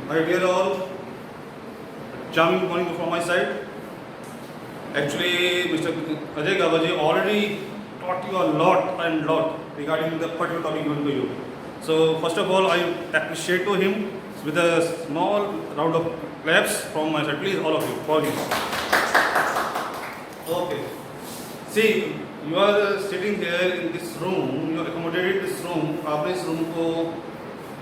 My dear all, charming morning from my side. Actually, Mr. Ajay Gabaji already taught you a lot regarding the particular topic given to you. So first of all, I appreciate to him with a small round of claps from my side. Please, all of you, for him. Okay. See, you are sitting here in this room. You accommodated this room. आपने इस room को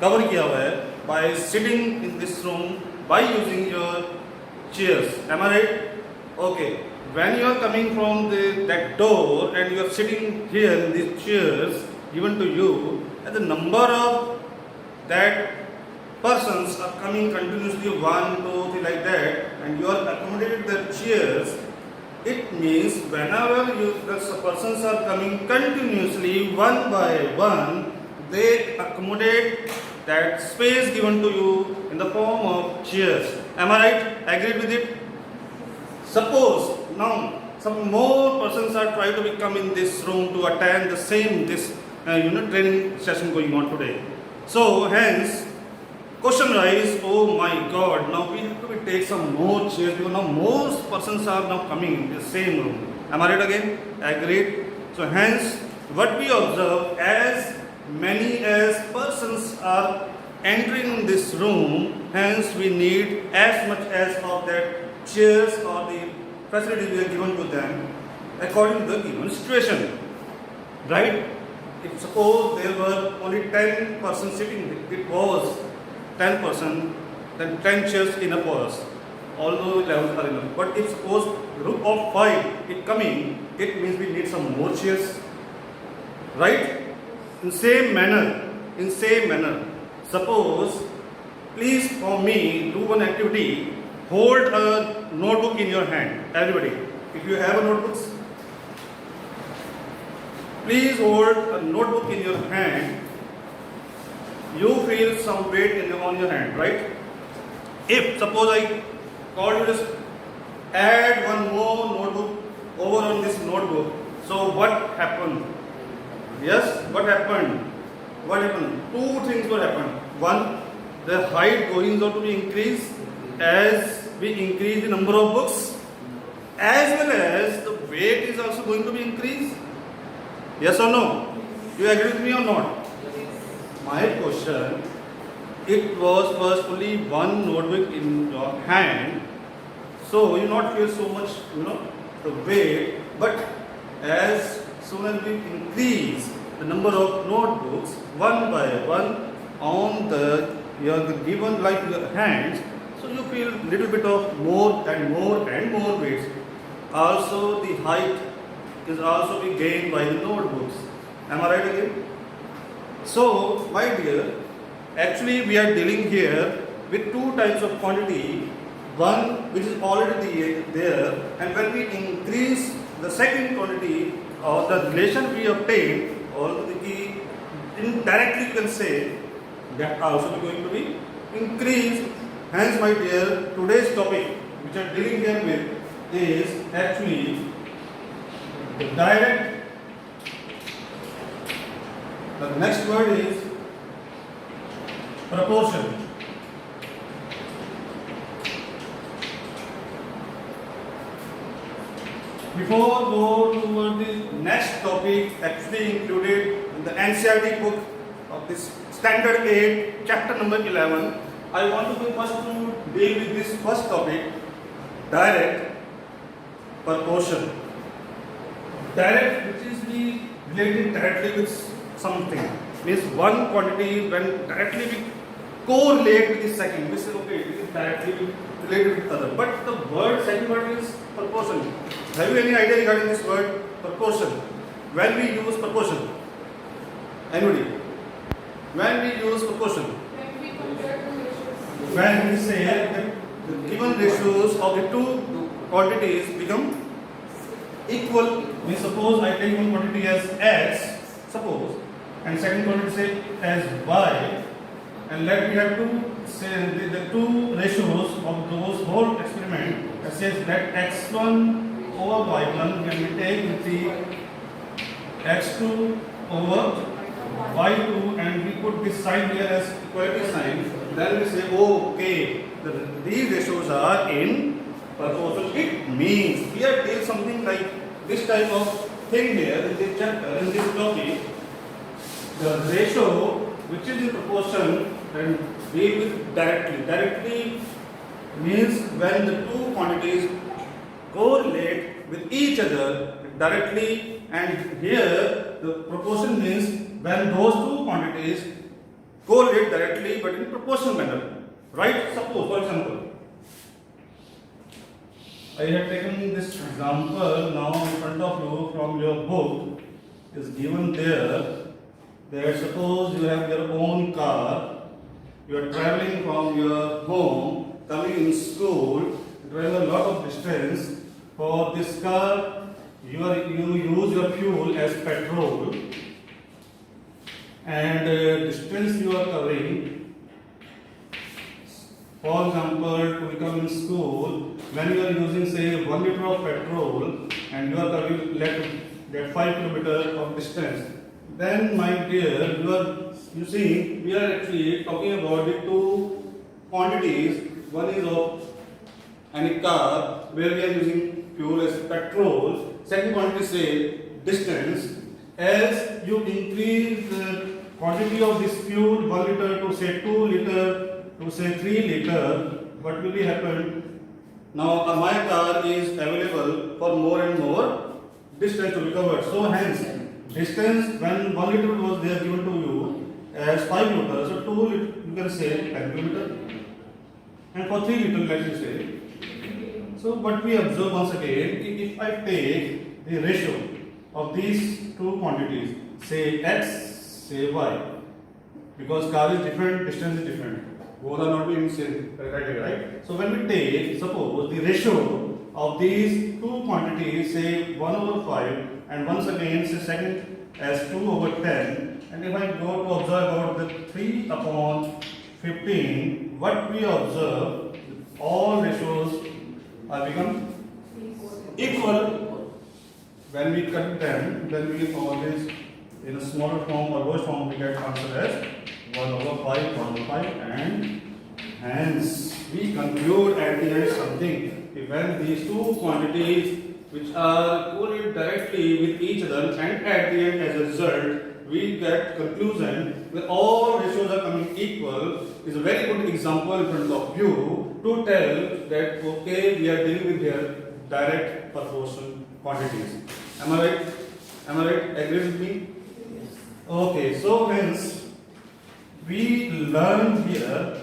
cover किया हुआ है by sitting in this room by using your chairs. Am I right? Okay. When you are coming from that door and you are sitting here in these chairs given to you, and the number of that persons are coming continuously 1, 2, 3 like that, and you are accommodated the chairs. It means whenever the persons are coming continuously one by one, they accommodate that space given to you in the form of chairs. Am I right? Agreed with it? Suppose now some more persons are trying to come in this room to attend the same training session going on today. So hence, question rise, oh my God, now we have to take some more chairs because now most persons are now coming in the same room. Am I right again? Agreed. So hence, what we observe, as many as persons are entering this room, hence we need as much as of that chairs or the facilities we are given to them according to the given situation. Right? If suppose there were only 10 persons sitting, it was 10%, then 10 chairs enough for us. Although 11 are enough. But if suppose group of 5 is coming, it means we need some more chairs. Right? In same manner, suppose, please for me do one activity. Hold a notebook in your hand. Everybody, if you have a notebook, please hold a notebook in your hand. You feel some weight on your hand, right? If suppose I call you to add one more notebook over on this notebook, so what happened? Yes, what happened? What happened? Two things will happen. One, the height going on to be increased as we increase the number of books, as well as the weight is also going to be increased. Yes or no? You agree with me or not? My question, it was first only one notebook in your hand, so you not feel so much, the weight, but as soon as we increase the number of notebooks one by one on your given like your hands, so you feel little bit of more and more weights. Also the height is also be gained by the notebooks. Am I right again? So my dear, actually we are dealing here with two types of quantity. One which is already there, and when we increase the second quantity or the relation we obtain, or the key indirectly you can say that also going to be increased. Hence my dear, today's topic which I am dealing here with is actually the direct. The next word is proportion. Before go toward the next topic, actually included in the NCERT book of this Standard 8, chapter number 11, I want to first to deal with this first topic, direct proportion. Direct, which is related directly with something, means one quantity when directly we correlate with the second. We say okay, it is directly related with other. But the second word is proportion. Have you any idea regarding this word proportion? When we use proportion? Anybody? When we use proportion? When we compare two ratios. When we say that the given ratios of the two quantities become equal. We suppose I take one quantity as x, suppose, and second quantity say as y, and let me have the two ratios of those whole experiment that says let x1 over y1 can be taken with the x2 over y2, and we put this sign here as equality sign. Then we say okay, these ratios are in proportion. It means we are doing something like this type of thing here in this chapter, in this topic. The ratio which is in proportion and deal with directly. Directly means when the two quantities correlate with each other directly, and here the proportion means when those two quantities correlate directly but in proportional manner. Right? Suppose, for example, I have taken this example now in front of you from your book. Is given there that suppose you have your own car, you are traveling from your home, coming in school, you travel a lot of distance. For this car, you use your fuel as petrol, and distance you are covering. For example, to become in school, when you are using say 1 liter of petrol and you are covering that 5 kilometer of distance, then my dear, you see, we are actually talking about the two quantities. One is of any car where we are using fuel as petrol. Second quantity say distance. As you increase the quantity of this fuel 1 liter to say 2 liter to say 3 liter, what will be happen? Now my car is available for more and more distance to be covered. So hence distance when 1 liter was there given to you as 5 liter, so 2 liter you can say 10 kilometer, and for 3 liter let me say. So what we observe once again, if I take the ratio of these two quantities, say x, say y, because car is different, distance is different, both are not in same criteria, right? So when we take, suppose the ratio of these two quantities, say 1 over 5, and once again say second as 2 over 10, and if I go to observe about the 3 upon 15, what we observe, all ratios are become equal. When we cut them, then we always in a smaller form or lowest form we get answer as 1 over 5, 1 over 5, and hence we conclude at the end something. When these two quantities which are correlated directly with each other, and at the end as a result we get conclusion that all ratios are coming equal, is a very good example in front of you to tell that okay, we are dealing with here direct proportion quantities. Am I right? Am I right? Agree with me? Okay, so hence we learn here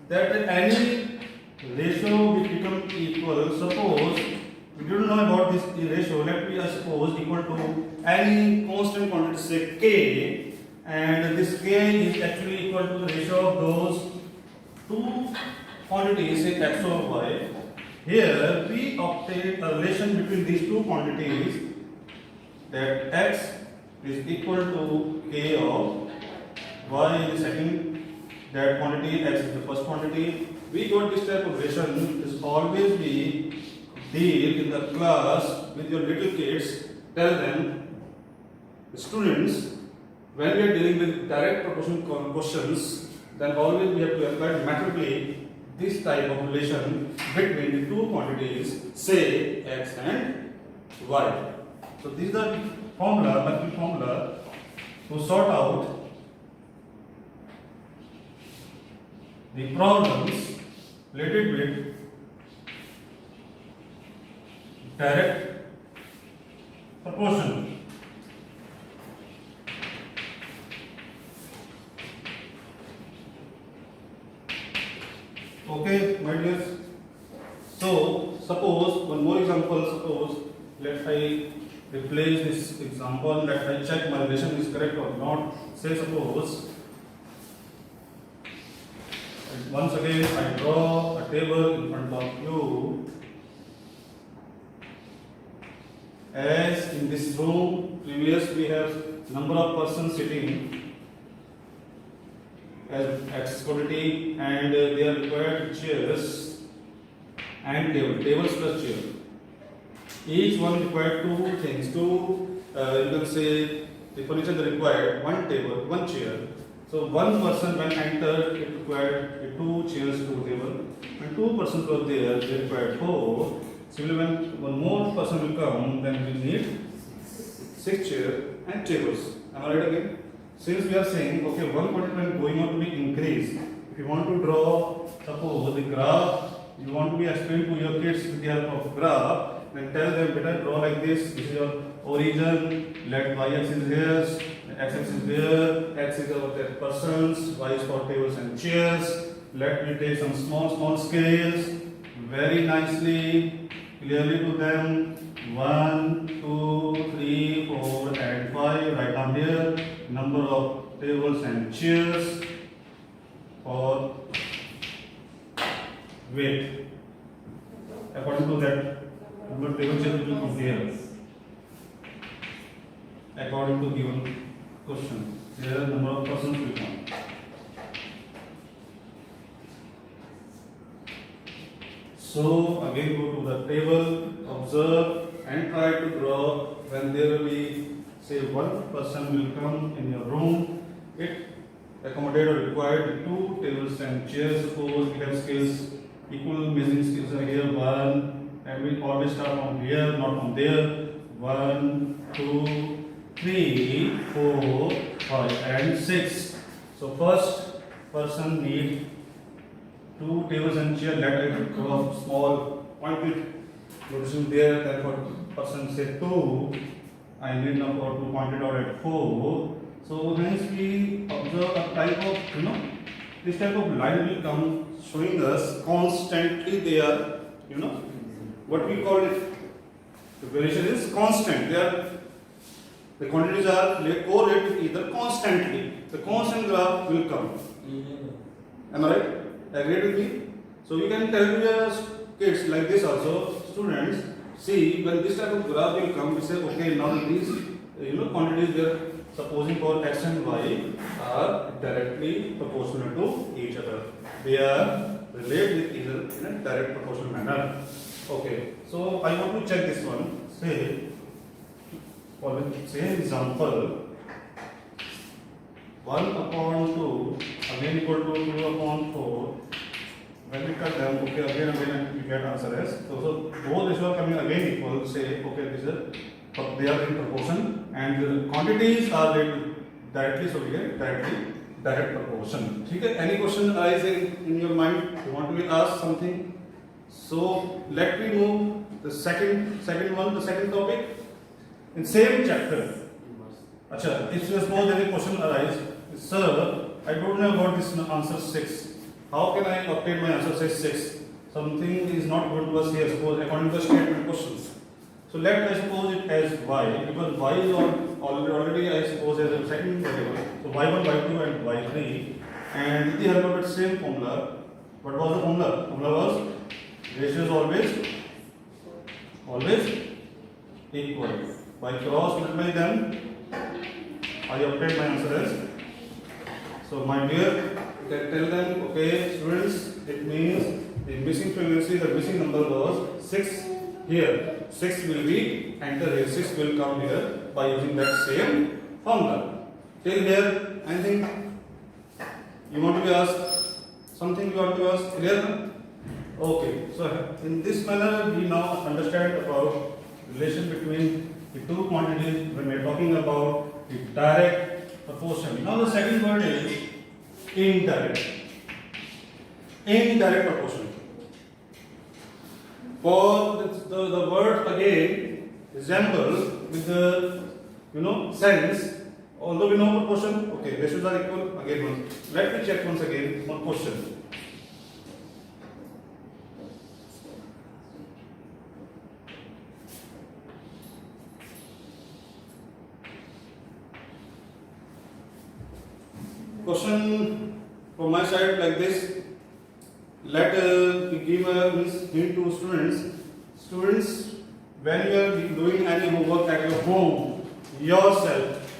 that any ratio which become equal, suppose we don't know about this ratio, let me suppose equal to any constant quantity say k, and this k is actually equal to the ratio of those two quantities say x over y. Here we obtain a relation between these two quantities, that x is equal to k of y is the second, that quantity x is the first quantity. We got this type of relation. Is always be deal in the class with your little kids. Tell them, students, when we are dealing with direct proportion questions, then always we have to apply mathematically this type of relation between the two quantities, say x and y. So these are the mathematical formula to sort out the problems related with direct proportion. Okay, my dears. So suppose one more example. Suppose let I replace this example, let I check my relation is correct or not. Say suppose once again I draw a table in front of you. As in this room, previous we have number of persons sitting as X quantity, and they are required chairs and tables plus chair. Each one required two things. You can say the furniture required one table, one chair. So one person when entered, it required two chairs, two table. when 2 persons were there, they required 4. Similarly, when one more person will come, then we need 6 chairs and tables. Am I right again? Since we are saying, okay, one quantity going on to be increased. If you want to draw, suppose the graph, you want to be explained to your kids with the help of graph, then tell them, better draw like this. This is your origin. Let y-axis is here, x-axis is there, x is our persons, y is for tables and chairs. Let me take some small scales, very nicely, clearly to them. 1, 2, 3, 4, and 5. Write down here number of tables and chairs for weight. According to that, number of table chairs will be there. According to given question, here number of persons will come. So again go to the table, observe and try to draw when there will be, say, one person will come in your room. It accommodate or required 2 tables and chairs. Suppose we have scales, equal measuring scales are here, 1, and we always start from here, not from there. 1, 2, 3, 4, 5, and 6. So first person need 2 tables and chair. Let it draw small pointed notation there. Therefore, person say 2. I need now for 2 pointed out at 4. So hence we observe a type of, this type of line will come showing us constantly they are, what we call it. The variation is constant. They are, the quantities are correlated with either constantly. The constant graph will come. Am I right? Agree with me? So you can tell to your kids like this also, students, see when this type of graph will come, we say, okay, now these quantities we are supposing for x and y are directly proportional to each other. They are related with each other in a direct proportional manner. Okay, so I want to check this one. Say, for the same example, 1 upon 2 again equal to 2 upon 4. When we cut them, okay, again we get answer as. So both these are coming again equal. Say, okay, this is they are in proportion and the quantities are directly, so we get direct proportion. Okay, any question arising in your mind? You want to be asked something? So let me move the second topic in same chapter. Acha, if suppose any question arise, sir, I don't know about this answer 6. How can I obtain my answer say 6? Something is not good to us here, suppose according to the statement questions. So let us suppose it as y, because y is already I suppose as a second variable. So y1, y2 and y3, and with the help of that same formula, what was the formula? Formula was ratio is always equal. By cross multiply them, I obtain my answer as. So my dear, you can tell them, okay, students, it means the missing frequency, the missing number was 6 here. 6 will be, and the radius will come here by using that same formula. Till here, anything you want to be asked? Something you want to ask? Clear? Okay. So in this manner, we now understand about relation between the two quantities when we are talking about the direct proportion. Now the second word is indirect. Indirect proportion. For the word again resembles with the sense. Although we know proportion, okay, ratios are equal. Again, once. Let me check once again one question. Question from my side like this. Let me give a hint to students. Students, when you are doing any homework at your home, yourself,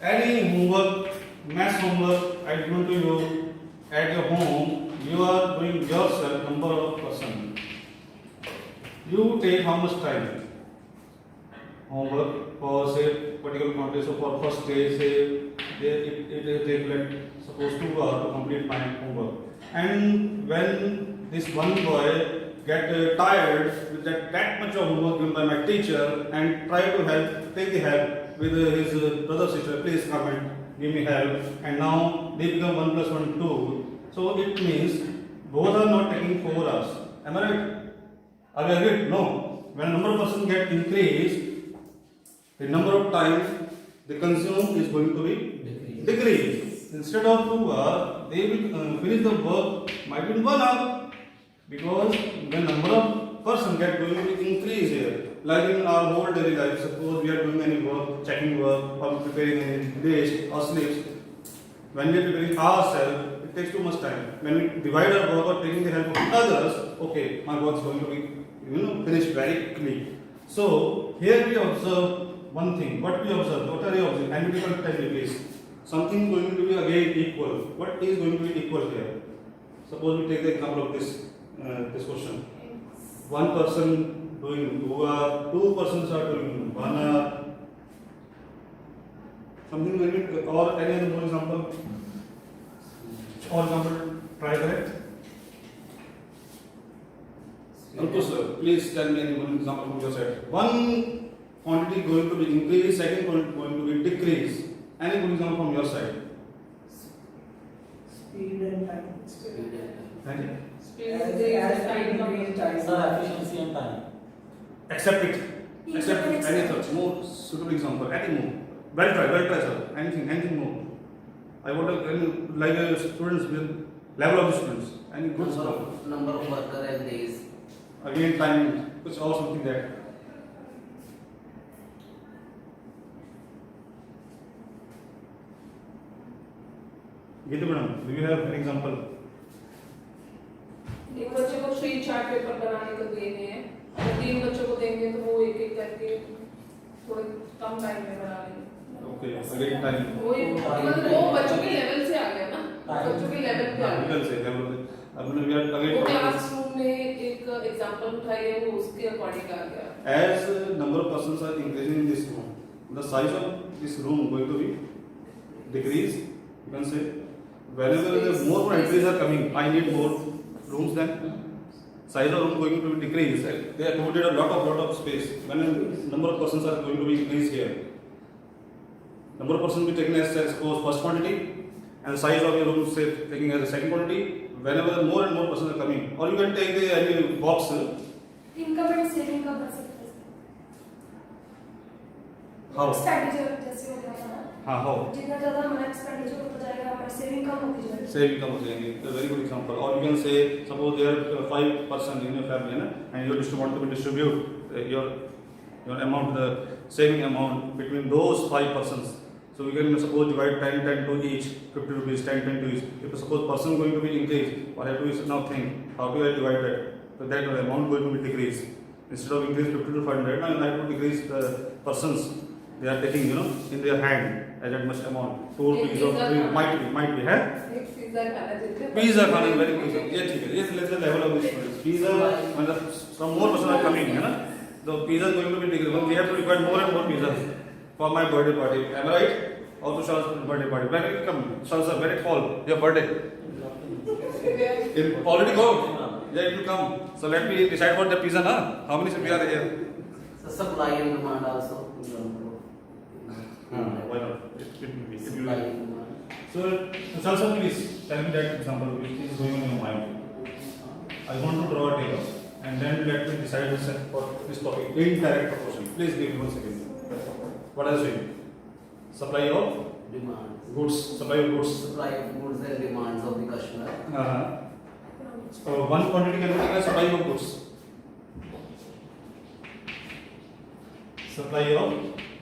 any homework, math homework I given to you at your home, you are doing yourself number of person. You take how much time? Homework for say particular quantity. So for first day, say it take like suppose 2 hours to complete my homework. And when this one boy get tired with that much of homework given by my teacher and try to help, take the help with his brother sister, please come and give me help, and now they become 1 plus 1 2. So it means both are not taking 4 hours. Am I right? Are you agreed? No. When number of persons get increased, the number of time they consume is going to be decreased. Instead of 2 hours, they will finish the work might be in 1 hour, because when number of persons get going to increase here. Like in our whole daily life, suppose we are doing any work, checking work, or preparing any dish or slips. When we are preparing ourselves, it takes too much time. When we divide our work or taking the help of others, okay, my work is going to be finished very quickly. So here we observe one thing. What we observe? What are you observing? Analytical tell me please. Something going to be again equal. What is going to be equal here? Suppose we take the example of this question. One person doing 2 hours, 2 persons are doing 1 hour. Something very, or any other more example? For example, try correct. Sir, please tell me any one example from your side. One quantity going to be increased, second quantity going to be decreased. Any good example from your side? Speed and time. Thank you. Efficiency and time. Accept it. Accept it. Any thoughts? More suitable example. Any more? Well try, sir. Anything more? I want to like students with level of the students. Any good stuff? Number of worker and days. Again, time. Kuch or something that. Geeta madam, do you have an example? एक बच्चे को 3 chart paper बनाने को देने हैं, अगर 3 बच्चों को देंगे तो वो एक एक करके थोड़े कम टाइम में बना लेंगे। Okay, again time. वो बच्चों के लेवल से आ गया ना, बच्चों के लेवल पे आ गया। लेवल से अब we are again. वो क्लासरूम में एक एग्जांपल उठाइए, वो उसके अकॉर्डिंग आ गया। As number of persons are increasing in this room, the size of this room going to be decrease. You can say whenever the more entries are coming, I need more rooms. Then size of room going to be decrease. They have provided a lot of space. When number of persons are going to be increased here, number of persons will be taken as suppose first quantity, and the size of your room say taking as the second quantity. Whenever more and more persons are coming, or you can take the any box. Income and saving का कर सकते हैं। How? Expenditure जैसे हो गया ना। हाँ, how? जितना ज़्यादा हमारा एक्सपेंडिचर होता जाएगा, हमारी सेविंग कम होती जाएगी। Saving come again. A very good example. Or you can say, suppose there are 5 persons in your family, and you want to distribute your amount, the saving amount between those 5 persons. So we can suppose divide 10 to each, 50 rupees, 10 to each. If suppose person going to be increased, what I have to now think, how do I divide that? So that amount going to be decreased. Instead of increase 50 to 500, now I have to decrease the persons they are taking, in their hand as that much amount. 2 rupees or 3 might be, huh? Pizza खाना चाहिए। Pizza खाने very good. ये ठीक है. ये let's the level of this students. Pizza, मतलब some more person are coming, है ना? So pizza is going to be decreased. We have to require more and more pizzas for my birthday party. Am I right? Or to Charles' birthday party. When will it come? Charles, when it fall? Your birthday. It already go. Yeah, it will come. So let me decide for the pizza, na? How many we are here? So supply and demand also. Why not? It will be. Supply and demand. So Charles, please tell me that example which is going on your mind. I want to draw a table, and then let me decide for this topic. Indirect proportion. Please give me 1 second. What are you saying? Supply of Demand. goods. Supply of goods. Supply of goods and demands of the customer. So one quantity can be taken as supply of goods. Supply of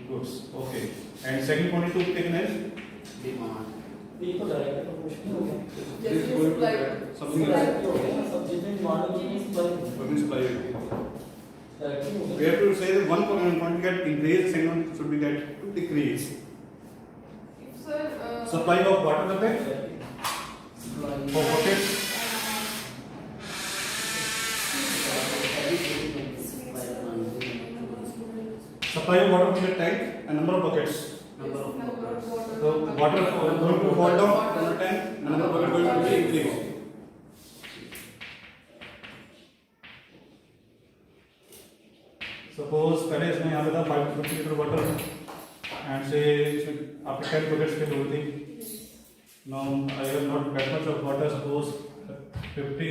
goods. Okay. And second quantity to be taken as Demand. ये तो direct proportional हो गया। this is going to be something else. हो गया ना, सब जितने demand होगी ये supply What is supply? Direct हो We गया। have to say that one quantity get increased, second one should be get decrease. Sir Supply of water करते हैं Supply for buckets. Supply of water from the tank and number of buckets. number of So water going to fall down from the tank, and number of buckets going to be increased. Suppose पहले इसमें यहाँ पे था 550 litre water and से इसमें आपके 10 buckets fill हो गई। Now I have not that much of water, suppose 50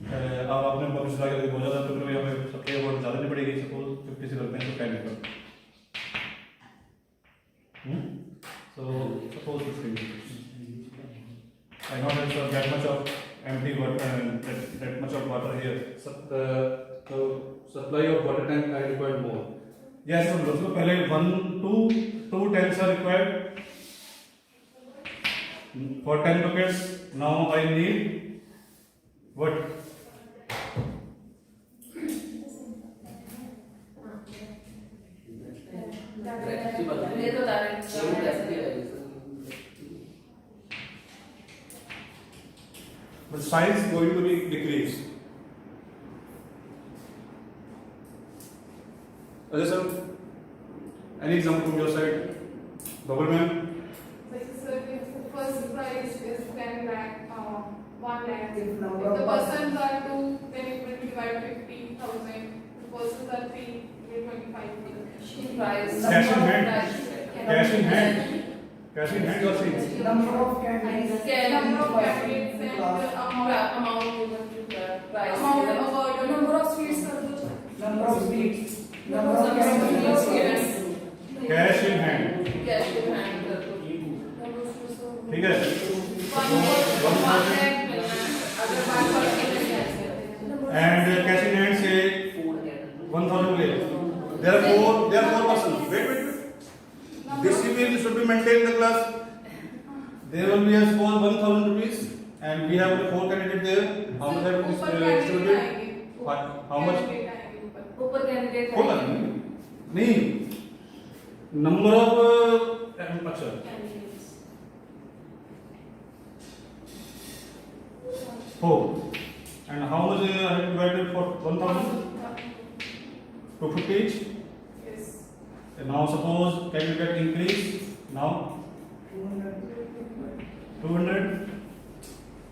अब आपने पब्लिश लगा के बहुत ज़्यादा तो यहाँ पे सप्लाई वाटर ज़्यादा नहीं पड़ेगी, सपोज 50 से करते हैं तो 10 litre. So suppose I don't have that much of empty water and that much of water here. So supply of water tank I require more. Yes, so दोस्तों पहले 2 tanks are required for 10 buckets. Now I need what? ये तो direct But size is going to be decreased. Ajay sir, any example from your side? Double ma'am? Sir, if the first price is 10 lakh, 1 lakh. If If number of the persons are 2, then it will divide 50,000. If the persons are 3, it will 25,000. Price. Cash in hand. Cash in hand. Cash in hand you are saying? Number of candidates. Number of candidates and the amount given to the price. Amount given. award, number of sweets कर दो। Number of seats. Number Number of of candidates. candidates. Cash in hand. Cash in hand कर दो. ठीक है? One lakh मिलना है. अगर 1% कैसे? And cash in hand say 1,000 ले. There are four persons. Wait. Discipline should be maintained in the class. There will be a score 1,000 rupees, and we have 4 candidates there. How much have ऊपर we candidate distributed? आएंगे. How much? Candidate आएंगे ऊपर. ऊपर candidate होगा नहीं. Number of अच्छा. Four. And how much I have divided for 1,000? 250 each. Yes. And now suppose can you get increase now 200.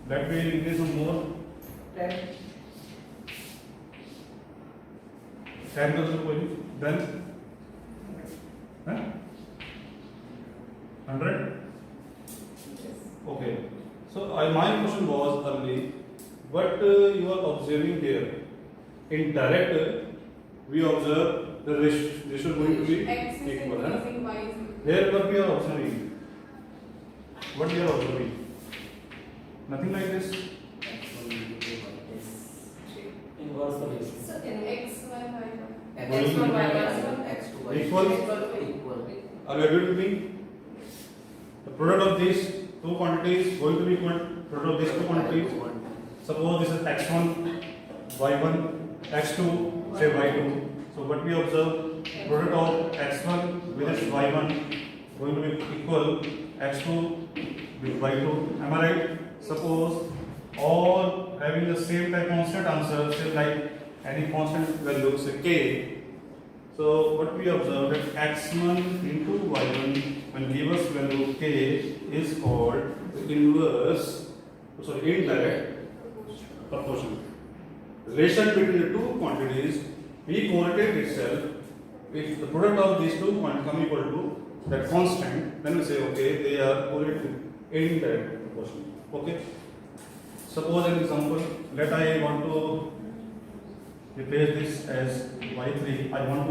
That will increase some more. 10 का तो कोई नहीं. Then 100. Okay. So my question was early, what you are observing here. In direct, we observe the ratio going to be X is equal. increasing, Y is increasing. Here what we are observing? What we are observing? Nothing like this. Inverse of this. So in X, Y, Y. X1, Y1. Equal. Equal. Are you agreed with me? The product of these two quantities going to be equal. Product of these two quantities. Suppose this is x1, y1, x2, say y2. So what we observe, product of x1 with its y1 going to be equal x2 with y2. Am I right? Suppose all having the same type constant answer, say like any constant value, say k. So what we observe that x1 into y1 when give us value k is called indirect proportion. Relation between the two quantities be correlated itself. If the product of these two quantities come equal to that constant, then we say okay they are correlated indirect proportion. Okay. Suppose an example. Let I want to replace this as y3. I want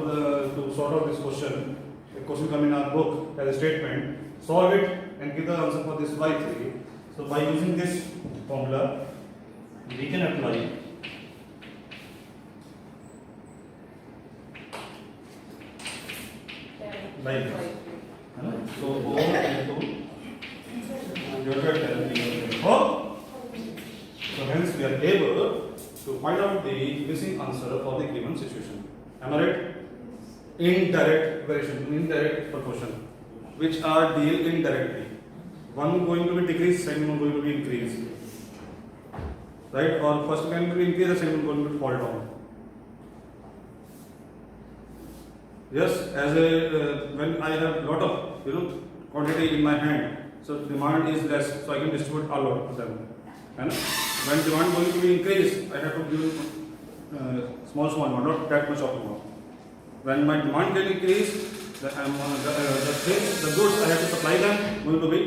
to sort out this question. A question come in our book as a statement. Solve it and give the answer for this y3. So by using this formula, we can apply like this. So O into divided by O. So hence we are able to find out the missing answer for the given situation. Am I right? Indirect variation, indirect proportion, which are deal indirectly. One going to be decreased, second one going to be increased. Right? Or first one going to be increased, the second one going to fall down. Yes, as a when I have lot of quantity in my hand, so demand is less, so I can distribute a lot of them. And when demand going to be increased, I have to give small one, not that much of amount. When my demand get increased, the goods I have to supply them going to be